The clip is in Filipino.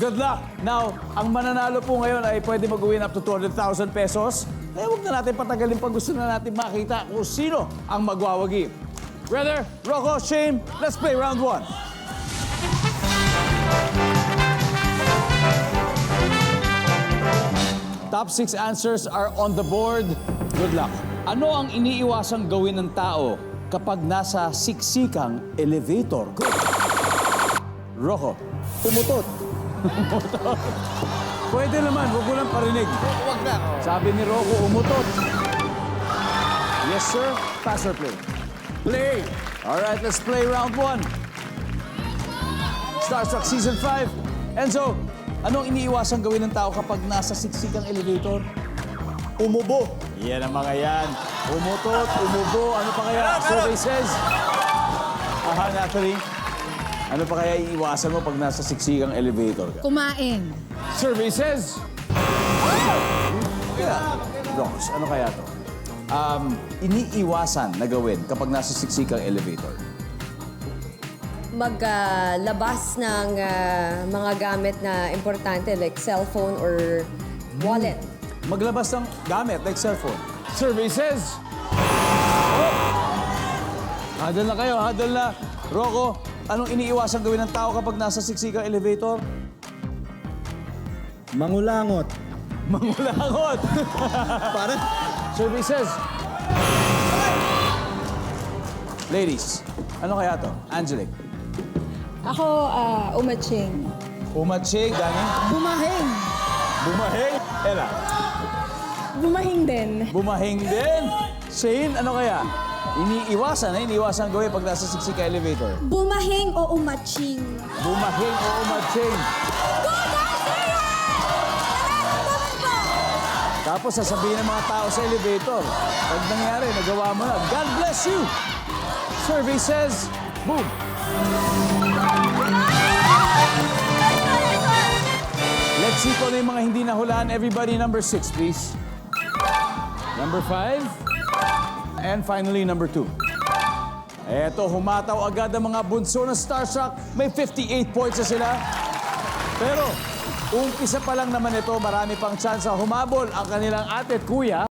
Good luck. Now, ang mananalo po ngayon ay pwede mag-win up to 200,000 pesos. Eh, huwag na natin patagalin pag gusto na natin makita kung sino ang magwawagi. Brother, Rocco, Shane, let's play round 1. Top 6 answers are on the board. Good luck. Ano ang iniiwasang gawin ng tao kapag nasa siksikang elevator? Good. Rocco. Pumutot. Pwede naman, huwag mo lang parinig. Huwag na. Sabi ni Rocco, umutot. Yes, sir. Pass or play? Play. All right, let's play round 1. Starstruck Season 5. Enzo, anong iniiwasang gawin ng tao kapag nasa siksikang elevator? Umubo. Yan ang mga yan. Umutot, umubo. Ano pa kaya? Survey says. Aha, Natalie. Ano pa kaya iiwasan mo pag nasa siksikang elevator ka? Kumain. Survey says. Yeah. Rocks, ano kaya to? Iniiwasan na gawin kapag nasa siksikang elevator. Maglabas ng mga gamit na importante like cellphone or wallet. Maglabas ng gamit like cellphone. Survey says. Oh! Hadal na kayo, hadal na. Rocco, anong iniiwasan gawin ng tao kapag nasa siksikang elevator? Mangulangot. Mangulangot. Para? Survey says. Ladies, ano kaya to? Angelic. Ako, umatching. Umatsig, Dani. Bumahing. Bumahing. Ella. Bumahing din. Bumahing din. Shane, ano kaya? Iniiwasan gawin pag nasa siksika elevator. Bumahing o umatching. Bumahing o umatsing. Tapos sasabihin ng mga tao sa elevator, pag nangyari, nagawa mo na, God bless you! Survey says, boom! Let's see kung ano yung mga hindi nahulaan. Everybody, number 6, please. Number 5. And finally, number 2. Eto, humataw agad ang mga bunso ng Starstruck. May 58 points na sila. Pero, umpisa pa lang naman ito, marami pang chance humabol ang kanilang ate at kuya.